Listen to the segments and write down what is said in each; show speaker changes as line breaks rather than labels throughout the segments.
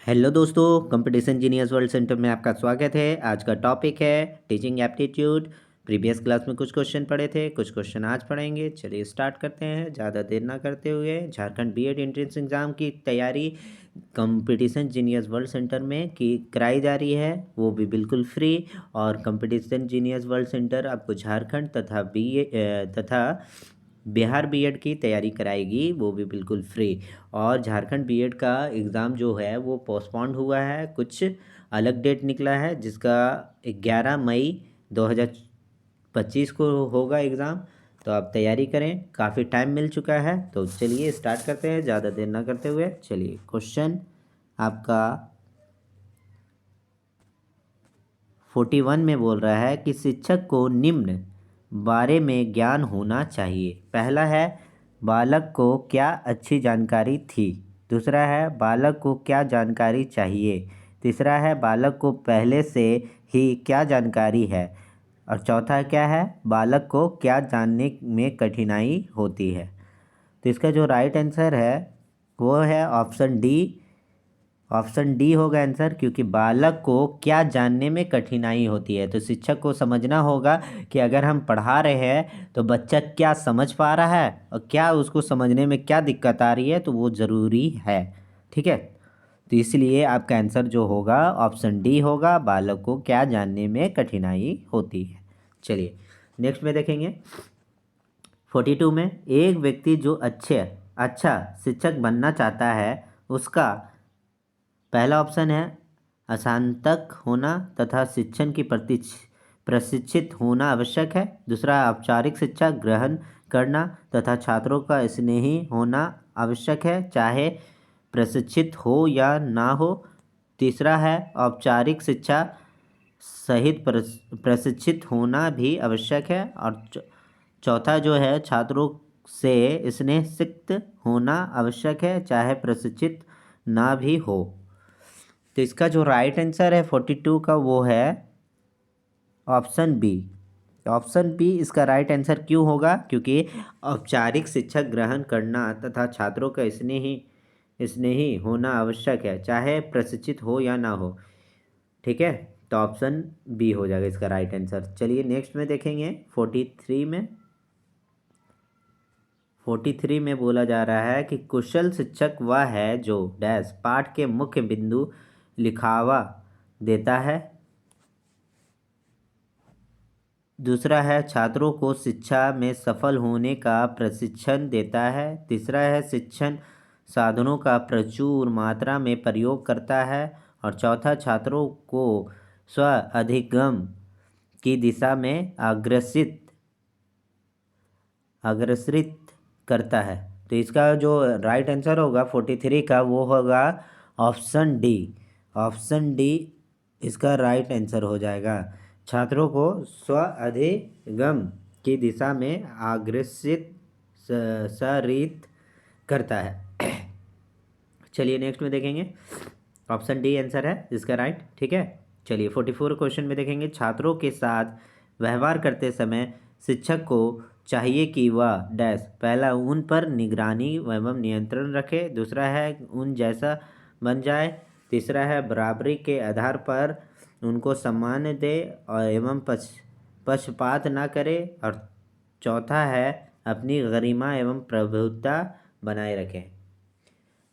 Hello दोस्तों, competition genius world centre में आपका स्वागत है। आज का टॉपिक है टीचिंग एप्टीट्यूड। प्रीवियस क्लास में कुछ क्वेश्चन पढ़े थे, कुछ क्वेश्चन आज पढ़ेंगे। चलिए स्टार्ट करते हैं ज़्यादा देर ना करते हुए। झारखंड बीएड एंट्रेंस एग्ज़ाम की तैयारी कंपटीशन जीनियस वर्ल्ड सेंटर में की कराई जा रही है, वो भी बिल्कुल फ्री। और कंपटीशन जीनियस वर्ल्ड सेंटर आपको झारखंड तथा बिहार बीएड की तैयारी कराएगी, वो भी बिल्कुल फ्री। और झारखंड बीएड का एग्ज़ाम जो है वो पोस्टपोन्ड हुआ है, कुछ अलग डेट निकला है, जिसका 11 मई 2025 को होगा एग्ज़ाम। तो आप तैयारी करें, काफ़ी टाइम मिल चुका है। तो चलिए स्टार्ट करते हैं ज़्यादा देर ना करते हुए। चलिए क्वेश्चन आपका 41 में बोल रहा है कि शिक्षक को निम्न बारे में ज्ञान होना चाहिए। पहला है, बालक को क्या अच्छी जानकारी थी। दूसरा है, बालक को क्या जानकारी चाहिए। तीसरा है, बालक को पहले से ही क्या जानकारी है। और चौथा क्या है, बालक को क्या जानने में कठिनाई होती है। तो इसका जो राइट आंसर है वो है ऑप्शन डी। ऑप्शन डी होगा आंसर, क्योंकि बालक को क्या जानने में कठिनाई होती है। तो शिक्षक को समझना होगा कि अगर हम पढ़ा रहे हैं तो बच्चा क्या समझ पा रहा है और क्या उसको समझने में क्या दिक्कत आ रही है, तो वो ज़रूरी है। ठीक है, तो इसलिए आपका आंसर जो होगा ऑप्शन डी होगा, बालक को क्या जानने में कठिनाई होती है। चलिए नेक्स्ट में देखेंगे 42 में, एक व्यक्ति जो अच्छा शिक्षक बनना चाहता है, उसका पहला ऑप्शन है स्नातक होना तथा शिक्षण की प्रशिक्षित होना आवश्यक है। दूसरा, औपचारिक शिक्षा ग्रहण करना तथा छात्रों का स्नेही होना आवश्यक है, चाहे प्रशिक्षित हो या ना हो। तीसरा है, औपचारिक शिक्षा सहित प्रशिक्षित होना भी आवश्यक है। और चौथा जो है, छात्रों से स्नेह सिक्त होना आवश्यक है, चाहे प्रशिक्षित ना भी हो। तो इसका जो राइट आंसर है 42 का वो है ऑप्शन बी। ऑप्शन बी इसका राइट आंसर क्यों होगा, क्योंकि औपचारिक शिक्षा ग्रहण करना तथा छात्रों का स्नेही होना आवश्यक है, चाहे प्रशिक्षित हो या ना हो। ठीक है, तो ऑप्शन बी हो जाएगा इसका राइट आंसर। चलिए नेक्स्ट में देखेंगे 43 में। 43 में बोला जा रहा है कि कुशल शिक्षक वह है जो डैश पाठ के मुख्य बिंदु लिखावा देता है। दूसरा है, छात्रों को शिक्षा में सफल होने का प्रशिक्षण देता है। तीसरा है, शिक्षण साधनों का प्रचुर मात्रा में प्रयोग करता है। और चौथा, छात्रों को स्व अधिगम की दिशा में अग्रसरित करता है। तो इसका जो राइट आंसर होगा 43 का वो होगा ऑप्शन डी। ऑप्शन डी इसका राइट आंसर हो जाएगा। छात्रों को स्व अधिगम की दिशा में अग्रसित सरित करता है। चलिए नेक्स्ट में देखेंगे, ऑप्शन डी आंसर है इसका राइट। ठीक है, चलिए 44 क्वेश्चन में देखेंगे, छात्रों के साथ व्यवहार करते समय शिक्षक को चाहिए कि वह डैश पहला उन पर निगरानी एवं नियंत्रण रखे। दूसरा है, उन जैसा बन जाए। तीसरा है, बराबरी के आधार पर उनको सम्मान दे और एवं पक्षपात ना करे। और चौथा है, अपनी गरिमा एवं प्रभुता बनाए रखें।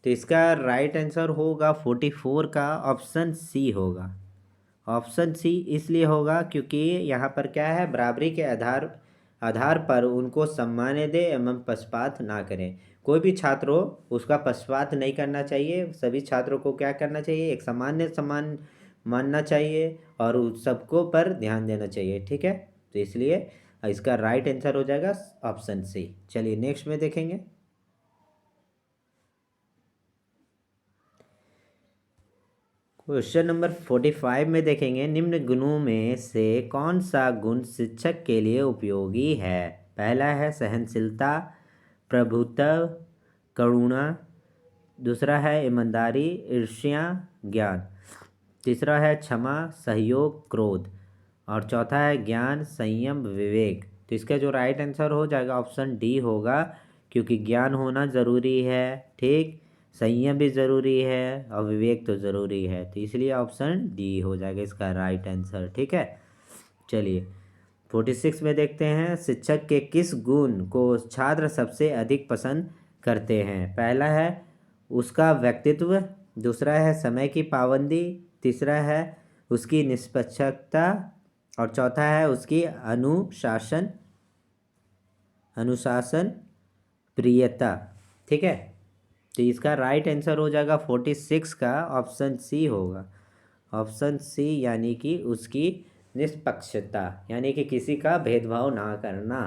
तो इसका राइट आंसर होगा 44 का ऑप्शन सी होगा। ऑप्शन सी इसलिए होगा क्योंकि यहाँ पर क्या है, बराबरी के आधार पर उनको सम्मान दे एवं पक्षपात ना करें। कोई भी छात्र हो उसका पक्षपात नहीं करना चाहिए। सभी छात्रों को क्या करना चाहिए, एक सामान्य सम्मान मानना चाहिए और उस सबको पर ध्यान देना चाहिए। ठीक है, तो इसलिए इसका राइट आंसर हो जाएगा ऑप्शन सी। चलिए नेक्स्ट में देखेंगे, क्वेश्चन नंबर 45 में देखेंगे, निम्न गुणों में से कौन सा गुण शिक्षक के लिए उपयोगी है। पहला है सहनशीलता, प्रभुत्व, करुणा। दूसरा है ईमानदारी, ईर्ष्या, ज्ञान। तीसरा है क्षमा, सहयोग, क्रोध। और चौथा है ज्ञान, संयम, विवेक। तो इसका जो राइट आंसर हो जाएगा ऑप्शन डी होगा, क्योंकि ज्ञान होना ज़रूरी है। ठीक, संयम भी ज़रूरी है और विवेक तो ज़रूरी है, तो इसलिए ऑप्शन डी हो जाएगा इसका राइट आंसर। ठीक है, चलिए 46 में देखते हैं, शिक्षक के किस गुण को छात्र सबसे अधिक पसंद करते हैं। पहला है उसका व्यक्तित्व, दूसरा है समय की पाबंदी, तीसरा है उसकी निष्पक्षता और चौथा है उसकी अनुशासन अनुशासन प्रियता। ठीक है, तो इसका राइट आंसर हो जाएगा 46 का ऑप्शन सी होगा। ऑप्शन सी यानी कि उसकी निष्पक्षता, यानी कि किसी का भेदभाव ना करना,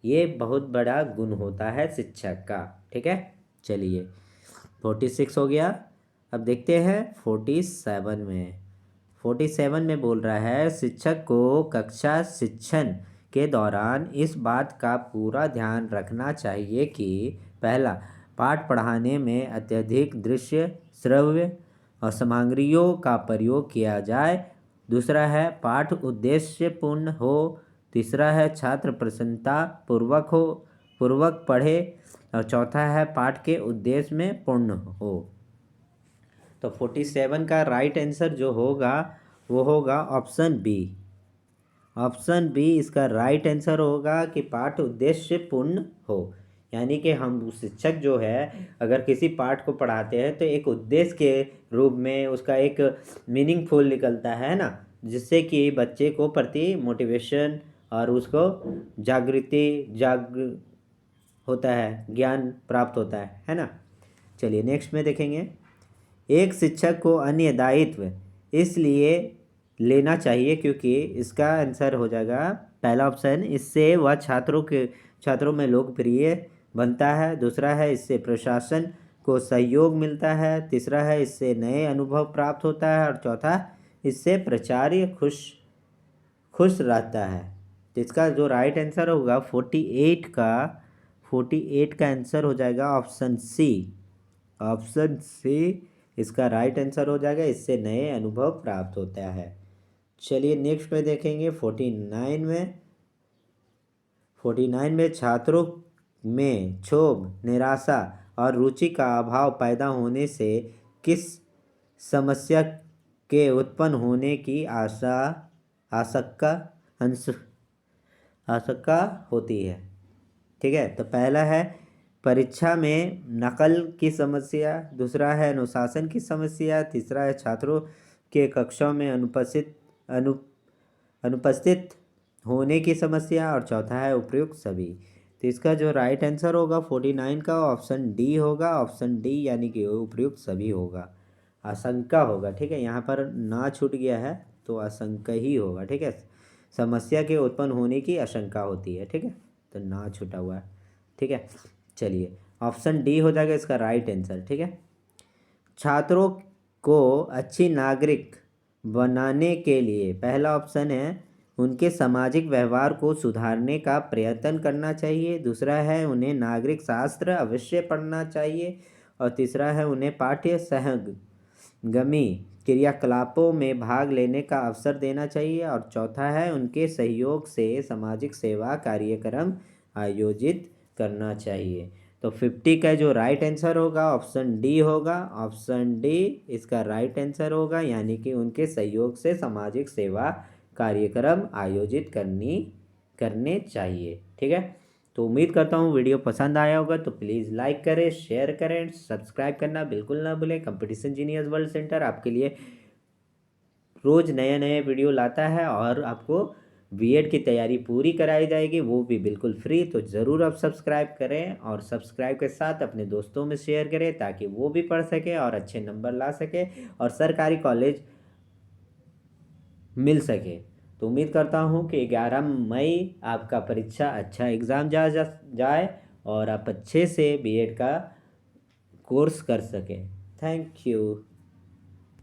ये बहुत बड़ा गुण होता है शिक्षक का। ठीक है, चलिए 46 हो गया। अब देखते हैं 47 में। 47 में बोल रहा है, शिक्षक को कक्षा शिक्षण के दौरान इस बात का पूरा ध्यान रखना चाहिए कि पहला, पाठ पढ़ाने में अत्यधिक दृश्य श्रव्य और सामग्रियों का प्रयोग किया जाए, दूसरा है पाठ उद्देश्यपूर्ण हो, तीसरा है छात्र प्रसन्नता पूर्वक पढ़े और चौथा है पाठ के उद्देश्य में पूर्ण हो। तो 47 का राइट आंसर जो होगा वो होगा ऑप्शन बी। ऑप्शन बी इसका राइट आंसर होगा कि पाठ उद्देश्य पूर्ण हो, यानी कि हम शिक्षक जो है अगर किसी पाठ को पढ़ाते हैं तो एक उद्देश्य के रूप में उसका एक मीनिंगफुल निकलता है ना, जिससे कि बच्चे को प्रति मोटिवेशन और उसको जाग होता है, ज्ञान प्राप्त होता है ना। चलिए नेक्स्ट में देखेंगे, एक शिक्षक को अन्य दायित्व इसलिए लेना चाहिए क्योंकि इसका आंसर हो जाएगा पहला ऑप्शन, इससे वह छात्रों में लोकप्रिय बनता है, दूसरा है इससे प्रशासन को सहयोग मिलता है, तीसरा है इससे नए अनुभव प्राप्त होता है और चौथा इससे प्राचार्य खुश रहता है। तो इसका जो राइट आंसर होगा 48 का आंसर हो जाएगा ऑप्शन सी। ऑप्शन सी इसका राइट आंसर हो जाएगा, इससे नए अनुभव प्राप्त होता है। चलिए नेक्स्ट में देखेंगे 49 में छात्रों में क्षोभ, निराशा और रुचि का अभाव पैदा होने से किस समस्या के उत्पन्न होने की आशंका होती है। ठीक है, तो पहला है परीक्षा में नकल की समस्या, दूसरा है अनुशासन की समस्या, तीसरा है छात्रों के कक्षाओं में अनुपस्थित होने की समस्या और चौथा है उपयुक्त सभी। तो इसका जो राइट आंसर होगा 49 का ऑप्शन डी होगा। ऑप्शन डी यानी कि उपयुक्त सभी होगा, आशंका होगा। ठीक है, यहाँ पर ना छूट गया है तो आशंका ही होगा। ठीक है, समस्या के उत्पन्न होने की आशंका होती है। ठीक है, तो ना छूटा हुआ है। ठीक है, चलिए ऑप्शन डी हो जाएगा इसका राइट आंसर। ठीक है, छात्रों को अच्छी नागरिक बनाने के लिए पहला ऑप्शन है उनके सामाजिक व्यवहार को सुधारने का प्रयत्न करना चाहिए, दूसरा है उन्हें नागरिक शास्त्र अवश्य पढ़ना चाहिए और तीसरा है उन्हें पाठ्य सहगमी क्रियाकलापों में भाग लेने का अवसर देना चाहिए और चौथा है उनके सहयोग से सामाजिक सेवा कार्यक्रम आयोजित करना चाहिए। तो 50 का जो राइट आंसर होगा ऑप्शन डी होगा। ऑप्शन डी इसका राइट आंसर होगा, यानी कि उनके सहयोग से सामाजिक सेवा कार्यक्रम आयोजित करने चाहिए। ठीक है, तो उम्मीद करता हूँ वीडियो पसंद आया होगा, तो प्लीज़ लाइक करें, शेयर करें, सब्सक्राइब करना बिल्कुल ना भूलें। कंपटीशन जीनियस वर्ल्ड सेंटर आपके लिए रोज़ नए नए वीडियो लाता है और आपको बीएड की तैयारी पूरी कराई जाएगी, वो भी बिल्कुल फ्री। तो ज़रूर आप सब्सक्राइब करें और सब्सक्राइब के साथ अपने दोस्तों में शेयर करें ताकि वो भी पढ़ सके और अच्छे नंबर ला सके और सरकारी कॉलेज मिल सके। तो उम्मीद करता हूँ कि 11 मई आपका परीक्षा अच्छा एग्ज़ाम जाए और आप अच्छे से बीएड का कोर्स कर सकें। Thank you.